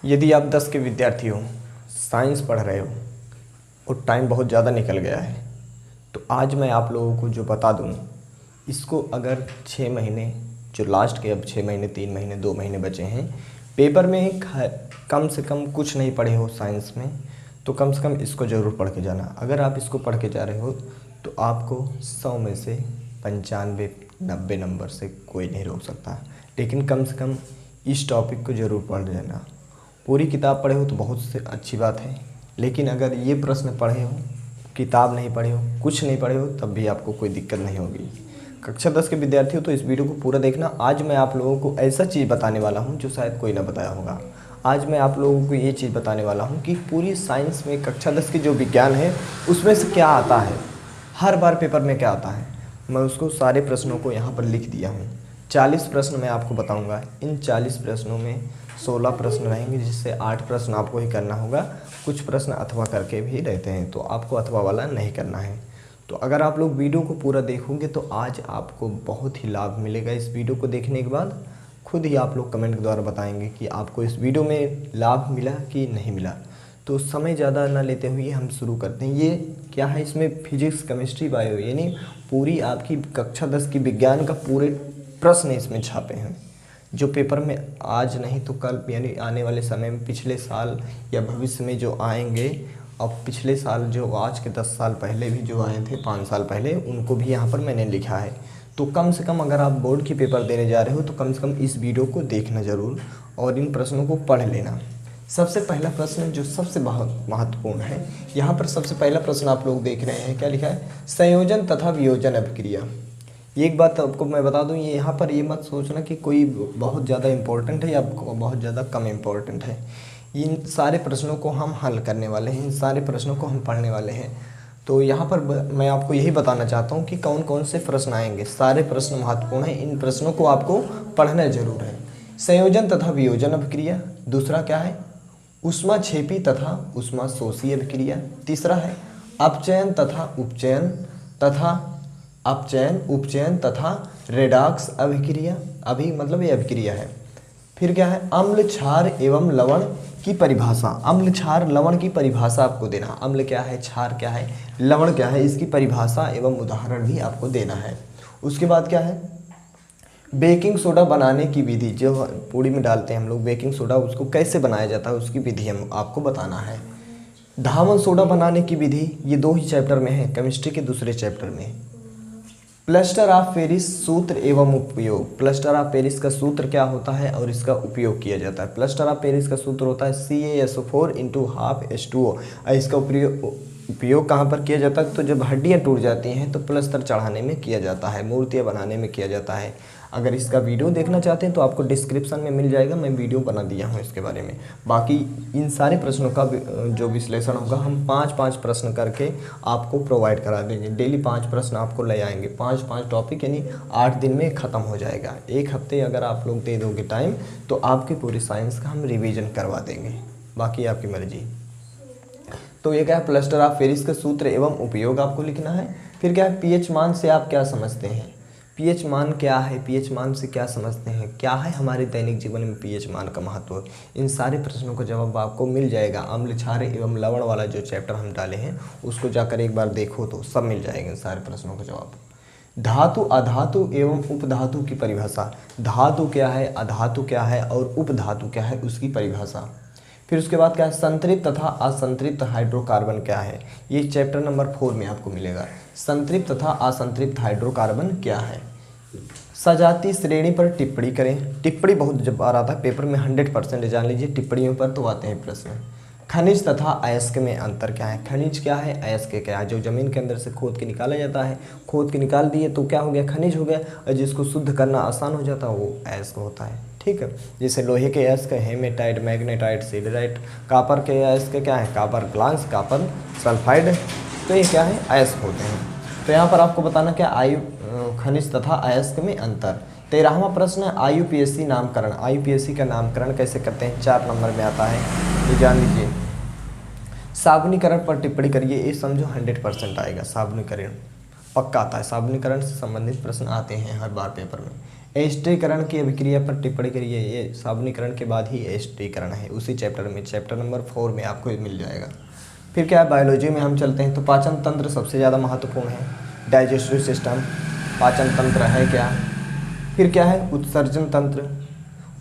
यदि आप 10 के विद्यार्थी हो, साइंस पढ़ रहे हो और टाइम बहुत ज़्यादा निकल गया है, तो आज मैं आप लोगों को जो बता दूँ, इसको अगर 6 महीने जो लास्ट के अब 6 महीने 3 महीने 2 महीने बचे हैं, पेपर में कम से कम कुछ नहीं पढ़े हो साइंस में, तो कम से कम इसको ज़रूर पढ़ के जाना। अगर आप इसको पढ़ के जा रहे हो तो आपको 100 में से 95-90 नंबर से कोई नहीं रोक सकता। लेकिन कम से कम इस टॉपिक को ज़रूर पढ़ लेना। पूरी किताब पढ़े हो तो बहुत से अच्छी बात है, लेकिन अगर ये प्रश्न पढ़े हो, किताब नहीं पढ़े हो, कुछ नहीं पढ़े हो, तब भी आपको कोई दिक्कत नहीं होगी। कक्षा 10 के विद्यार्थी हो तो इस वीडियो को पूरा देखना। आज मैं आप लोगों को ऐसा चीज़ बताने वाला हूँ जो शायद कोई ना बताया होगा। आज मैं आप लोगों को ये चीज़ बताने वाला हूँ कि पूरी साइंस में कक्षा 10 की जो विज्ञान है उसमें से क्या आता है, हर बार पेपर में क्या आता है। मैं उसको सारे प्रश्नों को यहाँ पर लिख दिया हूँ। 40 प्रश्न मैं आपको बताऊँगा। इन 40 प्रश्नों में 16 प्रश्न रहेंगे, जिससे 8 प्रश्न आपको ही करना होगा। कुछ प्रश्न अथवा करके भी रहते हैं, तो आपको अथवा वाला नहीं करना है। तो अगर आप लोग वीडियो को पूरा देखोगे तो आज आपको बहुत ही लाभ मिलेगा। इस वीडियो को देखने के बाद खुद ही आप लोग कमेंट के द्वारा बताएंगे कि आपको इस वीडियो में लाभ मिला कि नहीं मिला। तो समय ज़्यादा ना लेते हुए हम शुरू करते हैं। ये क्या है, इसमें फिजिक्स, केमिस्ट्री, बायो यानी पूरी आपकी कक्षा 10 की विज्ञान का पूरे प्रश्न इसमें छापे हैं, जो पेपर में आज नहीं तो कल यानी आने वाले समय में, पिछले साल या भविष्य में जो आएंगे। अब पिछले साल जो आज के 10 साल पहले भी जो आए थे, 5 साल पहले, उनको भी यहाँ पर मैंने लिखा है। तो कम से कम अगर आप बोर्ड की पेपर देने जा रहे हो तो कम से कम इस वीडियो को देखना ज़रूर और इन प्रश्नों को पढ़ लेना। सबसे पहला प्रश्न जो सबसे बहुत महत्वपूर्ण है, यहाँ पर सबसे पहला प्रश्न आप लोग देख रहे हैं, क्या लिखा है, संयोजन तथा वियोजन अभिक्रिया। ये एक बात आपको मैं बता दूं, ये यहाँ पर ये मत सोचना कि कोई बहुत ज़्यादा इम्पोर्टेंट है या बहुत ज़्यादा कम इम्पोर्टेंट है। इन सारे प्रश्नों को हम हल करने वाले हैं, इन सारे प्रश्नों को हम पढ़ने वाले हैं। तो यहाँ पर मैं आपको यही बताना चाहता हूँ कि कौन कौन से प्रश्न आएंगे। सारे प्रश्न महत्वपूर्ण हैं, इन प्रश्नों को आपको पढ़ना जरूर है। संयोजन तथा वियोजन अभिक्रिया। दूसरा क्या है, ऊष्माक्षेपी तथा ऊष्माशोषी अभिक्रिया। तीसरा है अपचयन तथा उपचयन तथा अपचयन उपचयन तथा रेडॉक्स अभिक्रिया। अभी मतलब ये अभिक्रिया है। फिर क्या है, अम्ल, क्षार एवं लवण की परिभाषा। अम्ल, क्षार, लवण की परिभाषा आपको देना। अम्ल क्या है, क्षार क्या है, लवण क्या है, इसकी परिभाषा एवं उदाहरण भी आपको देना है। उसके बाद क्या है, बेकिंग सोडा बनाने की विधि। जो पूड़ी में डालते हैं हम लोग बेकिंग सोडा, उसको कैसे बनाया जाता है उसकी विधि हम आपको बताना है। धावन सोडा बनाने की विधि, ये 2 ही चैप्टर में है, केमिस्ट्री के दूसरे चैप्टर में। प्लस्टर ऑफ पेरिस सूत्र एवं उपयोग। प्लस्टर ऑफ पेरिस का सूत्र क्या होता है और इसका उपयोग किया जाता है। प्लस्टर ऑफ पेरिस का सूत्र होता है CaSO4 × ½ H2O। इसका उपयोग कहाँ पर किया जाता है, तो जब हड्डियाँ टूट जाती हैं तो प्लस्तर चढ़ाने में किया जाता है, मूर्तियाँ बनाने में किया जाता है। अगर इसका वीडियो देखना चाहते हैं तो आपको डिस्क्रिप्शन में मिल जाएगा, मैं वीडियो बना दिया हूँ इसके बारे में। बाकी इन सारे प्रश्नों का जो विश्लेषण होगा हम 5-5 प्रश्न करके आपको प्रोवाइड करा देंगे। डेली 5 प्रश्न आपको ले आएंगे, 5-5 टॉपिक, यानी 8 दिन में ख़त्म हो जाएगा। 1 हफ्ते अगर आप लोग दे दोगे टाइम तो आपकी पूरी साइंस का हम रिविज़न करवा देंगे, बाकी आपकी मर्जी। तो ये क्या है, प्लस्टर ऑफ पेरिस का सूत्र एवं उपयोग आपको लिखना है। फिर क्या है, पीएच मान से आप क्या समझते हैं। पीएच मान क्या है, पीएच मान से क्या समझते हैं, क्या है हमारे दैनिक जीवन में पीएच मान का महत्व। इन सारे प्रश्नों का जवाब आपको मिल जाएगा। अम्ल, क्षार एवं लवण वाला जो चैप्टर हम डाले हैं उसको जाकर एक बार देखो तो सब मिल जाएगा इन सारे प्रश्नों का जवाब। धातु, अधातु एवं उपधातु की परिभाषा। धातु क्या है, अधातु क्या है और उपधातु क्या है, उसकी परिभाषा। फिर उसके बाद क्या है, संतृप्त तथा असंतृप्त हाइड्रोकार्बन क्या है। ये चैप्टर नंबर 4 में आपको मिलेगा। संतृप्त तथा असंतृप्त हाइड्रोकार्बन क्या है। सजातीय श्रेणी पर टिप्पणी करें। टिप्पणी बहुत जब बार आता है पेपर में, 100% जान लीजिए, टिप्पणियों पर तो आते हैं प्रश्न। खनिज तथा अयस्क में अंतर क्या है। खनिज क्या है, अयस्क क्या है। जो जमीन के अंदर से खोद के निकाला जाता है, खोद के निकाल दिए तो क्या हो गया, खनिज हो गया, और जिसको शुद्ध करना आसान हो जाता है वो अयस्क होता है। ठीक है, जैसे लोहे के अयस्क हेमेटाइट, मैग्नेटाइट, सिडराइट। कापर के अयस्क क्या है, कापर ग्लास, कापर सल्फाइड। तो ये क्या है, अयस्क होते हैं। तो यहाँ पर आपको बताना क्या, खनिज तथा अयस्क में अंतर। 13वां प्रश्न है IUPAC नामकरण। IUPAC का नामकरण कैसे करते हैं, 4 नंबर में आता है, ये जान लीजिए। साबुनीकरण पर टिप्पणी करिए, ये समझो 100% आएगा। साबुनीकरण पक्का आता है, साबुनीकरण से संबंधित प्रश्न आते हैं हर बार पेपर में। एस्टरीकरण की अभिक्रिया पर टिप्पणी करिए। ये साबुनीकरण के बाद ही एस्टरीकरण है, उसी चैप्टर में, चैप्टर नंबर 4 में आपको ये मिल जाएगा। फिर क्या है, बायोलॉजी में हम चलते हैं तो पाचन तंत्र सबसे ज़्यादा महत्वपूर्ण है। डाइजेस्टिव सिस्टम, पाचन तंत्र है क्या। फिर क्या है, उत्सर्जन तंत्र।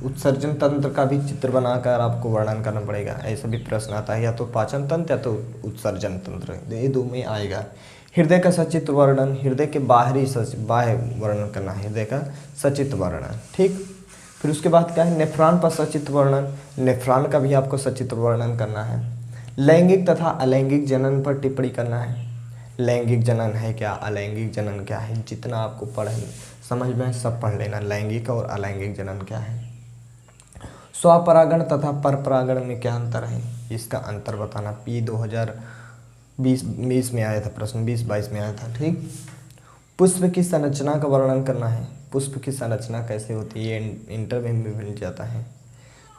उत्सर्जन तंत्र का भी चित्र बनाकर आपको वर्णन करना पड़ेगा। ऐसा भी प्रश्न आता है, या तो पाचन तंत्र या तो उत्सर्जन तंत्र, ये दो में आएगा। हृदय का सचित्र वर्णन, हृदय के बाह्य वर्णन करना है, हृदय का सचित्र वर्णन, ठीक। फिर उसके बाद क्या है, नेफ्रॉन पर सचित्र वर्णन, नेफ्रॉन का भी आपको सचित्र वर्णन करना है। लैंगिक तथा अलैंगिक जनन पर टिप्पणी करना है। लैंगिक जनन है क्या, अलैंगिक जनन क्या है, जितना आपको समझ में सब पढ़ लेना। लैंगिक और अलैंगिक जनन क्या है। स्वपरागण तथा परपरागण में क्या अंतर है, इसका अंतर बताना। पी 2020 में आया था प्रश्न, 2022 में आया था, ठीक। पुष्प की संरचना का वर्णन करना है। पुष्प की संरचना कैसे होती है, ये इंटरव्यू में मिल जाता है।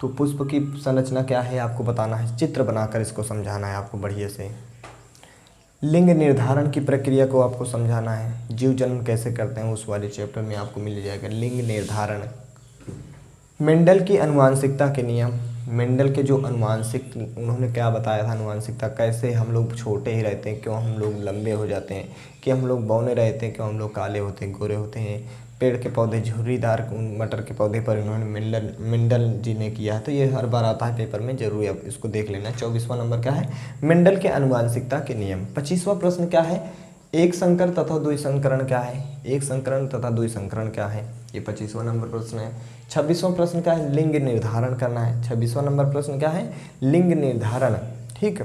तो पुष्प की संरचना क्या है आपको बताना है, चित्र बनाकर इसको समझाना है आपको बढ़िया से। लिंग निर्धारण की प्रक्रिया को आपको समझाना है। जीव जन्म कैसे करते हैं उस वाले चैप्टर में आपको मिल जाएगा लिंग निर्धारण। मेंडल की अनुवांशिकता के नियम, मेंडल के जो अनुवांशिक, उन्होंने क्या बताया था अनुवांशिकता, कैसे हम लोग छोटे ही रहते हैं, क्यों हम लोग लंबे हो जाते हैं, कि हम लोग बौने रहते हैं, क्यों हम लोग काले होते हैं, गोरे होते हैं। पेड़ के पौधे, झुर्रीदार मटर के पौधे पर इन्होंने मेंडल जी ने किया है। तो ये हर बार आता है पेपर में, जरूर अब इसको देख लेना। 24वां नंबर क्या है, मेंडल के अनुवांशिकता के नियम। 25वां प्रश्न क्या है, एक संकर तथा द्विसंकरण क्या है, एक संकरण तथा द्विसंकरण क्या है, ये 25वां नंबर प्रश्न है। 26वां प्रश्न क्या है, लिंग निर्धारण करना है। 26वां नंबर प्रश्न क्या है, लिंग निर्धारण, ठीक।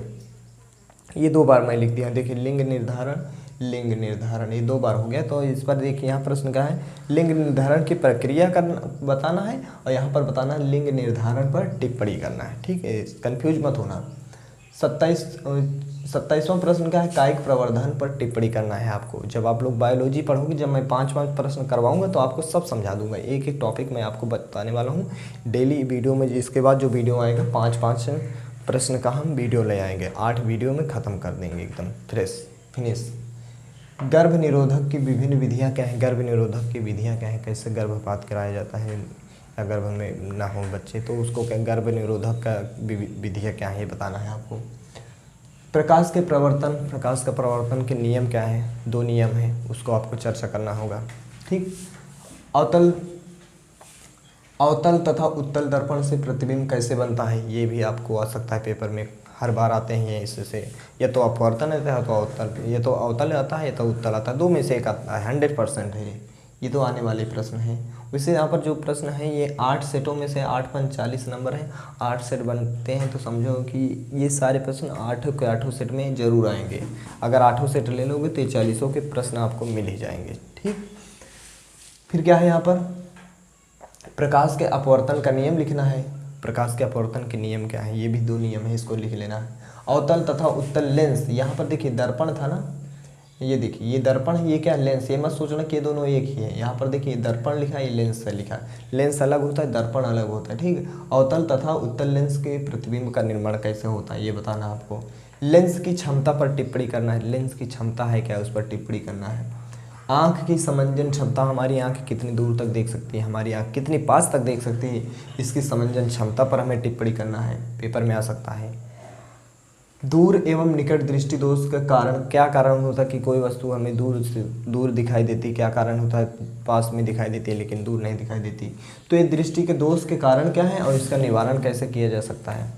ये 2 बार मैं लिख दिया, देखिए लिंग निर्धारण, लिंग निर्धारण, ये 2 बार हो गया। तो इस पर देखिए यहाँ प्रश्न क्या है, लिंग निर्धारण की प्रक्रिया करना बताना है, और यहाँ पर बताना है लिंग निर्धारण पर टिप्पणी करना है, ठीक है, कंफ्यूज मत होना। 27वां प्रश्न क्या है, कायिक प्रवर्धन पर टिप्पणी करना है आपको। जब आप लोग बायोलॉजी पढ़ोगे, जब मैं 5 प्रश्न करवाऊंगा तो आपको सब समझा दूंगा, एक एक टॉपिक मैं आपको बताने वाला हूँ डेली वीडियो में। इसके बाद जो वीडियो आएगा 5 प्रश्न का हम वीडियो ले आएंगे, 8 वीडियो में ख़त्म कर देंगे एकदम फ्रेश फिनिश। गर्भ निरोधक की विभिन्न विधियाँ क्या हैं, गर्भ निरोधक की विधियाँ क्या हैं, कैसे गर्भपात कराया जाता है या गर्भ में ना हो बच्चे, तो उसको क्या गर्भ निरोधक का विधियाँ क्या है ये बताना है आपको। प्रकाश के प्रवर्तन, प्रकाश का प्रवर्तन के नियम क्या है, 2 नियम हैं, उसको आपको चर्चा करना होगा, ठीक। अवतल तथा उत्तल दर्पण से प्रतिबिंब कैसे बनता है, ये भी आपको आ सकता है पेपर में, हर बार आते हैं ये इससे। या तो अपवर्तन आता है तो अवतल, ये तो अवतल आता है या तो उत्तल आता है, 2 में से एक आता है, 100% है ये तो आने वाले प्रश्न हैं। वैसे यहाँ पर जो प्रश्न है ये 8 सेटों में से 8 पंच 40 नंबर है, 8 सेट बनते हैं, तो समझो कि ये सारे प्रश्न 8 के 8 सेट में जरूर आएंगे। अगर 8 सेट ले लोगे तो 40 के प्रश्न आपको मिल ही जाएंगे, ठीक। फिर क्या है यहाँ पर, प्रकाश के अपवर्तन का नियम लिखना है। प्रकाश के अपवर्तन के नियम क्या है, ये भी 2 नियम है, इसको लिख लेना है। अवतल तथा उत्तल लेंस, यहाँ पर देखिए दर्पण था ना, ये देखिए ये दर्पण है, ये क्या लेंस, ये मत सोचना कि ये दोनों एक ही है। यहाँ पर देखिए दर्पण लिखा है, ये लेंस से लिखा है, लेंस अलग होता है, दर्पण अलग होता है, ठीक है। अवतल तथा उत्तल लेंस के प्रतिबिंब का निर्माण कैसे होता है ये बताना आपको। लेंस की क्षमता पर टिप्पणी करना है, लेंस की क्षमता है क्या, उस पर टिप्पणी करना है। आँख की समंजन क्षमता, हमारी आँख कितनी दूर तक देख सकती है, हमारी आँख कितनी पास तक देख सकती है, इसकी समंजन क्षमता पर हमें टिप्पणी करना है, पेपर में आ सकता है। दूर एवं निकट दृष्टि दोष का कारण, क्या कारण होता है कि कोई वस्तु हमें दूर से दूर दिखाई देती, क्या कारण होता है पास में दिखाई देती है लेकिन दूर नहीं दिखाई देती, तो ये दृष्टि के दोष के कारण क्या है और इसका निवारण कैसे किया जा सकता है,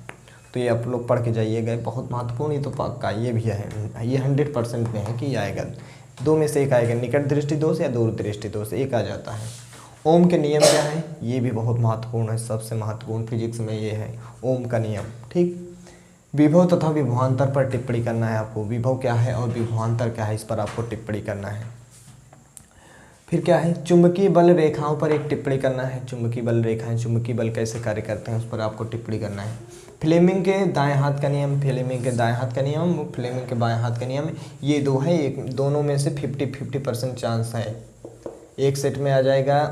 तो ये आप लोग पढ़ के जाइएगा, बहुत महत्वपूर्ण, ये तो पक्का ये भी है, ये 100% में है कि आएगा, 2 में से एक आएगा, निकट दृष्टि दोष या दूर दृष्टि दोष, एक आ जाता है। ओम के नियम क्या है, ये भी बहुत महत्वपूर्ण है, सबसे महत्वपूर्ण फिजिक्स में ये है ओम का नियम, ठीक। विभव तथा विभवांतर पर टिप्पणी करना है आपको, विभव क्या है और विभवांतर क्या है, इस पर आपको टिप्पणी करना है। फिर क्या है, चुंबकीय बल रेखाओं पर एक टिप्पणी करना है, चुंबकीय बल रेखाएं, चुंबकीय बल कैसे कार्य करते हैं उस पर आपको टिप्पणी करना है। फ्लेमिंग के दाएं हाथ का नियम, फ्लेमिंग के दाएं हाथ का नियम, फ्लेमिंग के बाएं हाथ का नियम, ये 2 है, एक दोनों में से 50-50% चांस है, एक सेट में आ जाएगा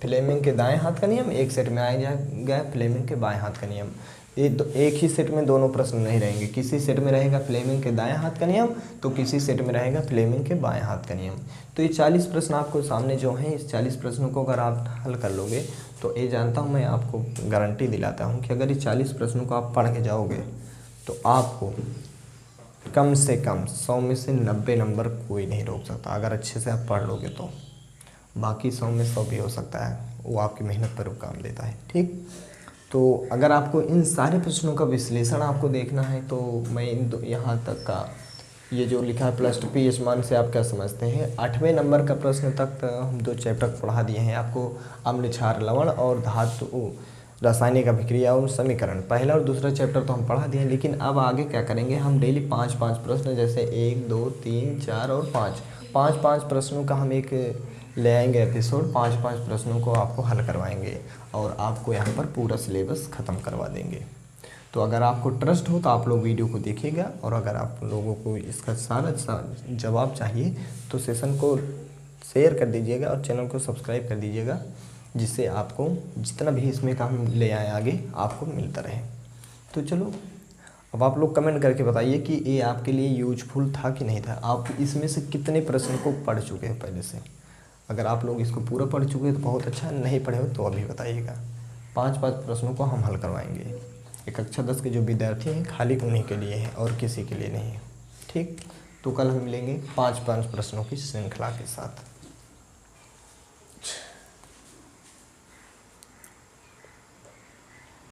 फ्लेमिंग के दाएं हाथ का नियम, एक सेट में आ जाएगा फ्लेमिंग के बाएं हाथ का नियम। एक ही सेट में दोनों प्रश्न नहीं रहेंगे। किसी सेट में रहेगा फ्लेमिंग के दाएं हाथ का नियम, तो किसी सेट में रहेगा फ्लेमिंग के बाएं हाथ का नियम। तो ये 40 प्रश्न आपको सामने जो हैं, इस 40 प्रश्नों को अगर आप हल कर लोगे तो ये जानता हूँ मैं, आपको गारंटी दिलाता हूँ कि अगर ये 40 प्रश्नों को आप पढ़ के जाओगे तो आपको कम से कम 100 में से 90 नंबर कोई नहीं रोक सकता, अगर अच्छे से आप पढ़ लोगे तो। बाकी 100 में 100 भी हो सकता है, वो आपकी मेहनत पर काम देता है। ठीक, तो अगर आपको इन सारे प्रश्नों का विश्लेषण आपको देखना है तो मैं यहाँ तक का ये जो लिखा है प्लस 2 पी मान से आप क्या समझते हैं, 8वें नंबर का प्रश्न तक हम 2 चैप्टर पढ़ा दिए हैं आपको, अम्ल क्षार लवण और धातु रासायनिक अभिक्रिया और समीकरण। पहला और दूसरा चैप्टर तो हम पढ़ा दिए हैं, लेकिन अब आगे क्या करेंगे, हम डेली 5-5 प्रश्न, जैसे 1, 2, 3, 4 और 5 प्रश्नों का हम एक ले आएंगे एपिसोड। 5-5 प्रश्नों को आपको हल करवाएंगे और आपको यहाँ पर पूरा सिलेबस ख़त्म करवा देंगे। तो अगर आपको ट्रस्ट हो तो आप लोग वीडियो को देखिएगा, और अगर आप लोगों को इसका सारा जवाब चाहिए तो सेशन को शेयर कर दीजिएगा और चैनल को सब्सक्राइब कर दीजिएगा, जिससे आपको जितना भी इसमें का हम ले आए आगे आपको मिलता रहे। तो चलो, अब आप लोग कमेंट करके बताइए कि ये आपके लिए यूजफुल था कि नहीं था। आप इसमें से कितने प्रश्न को पढ़ चुके हैं पहले से। अगर आप लोग इसको पूरा पढ़ चुके हैं तो बहुत अच्छा, नहीं पढ़े हो तो अभी बताइएगा। 5-5 प्रश्नों को हम हल करवाएंगे। एक कक्षा 10 के जो विद्यार्थी हैं खाली उन्हीं के लिए है और किसी के लिए नहीं है। ठीक, तो कल हम मिलेंगे 5-5 प्रश्नों की श्रृंखला के साथ।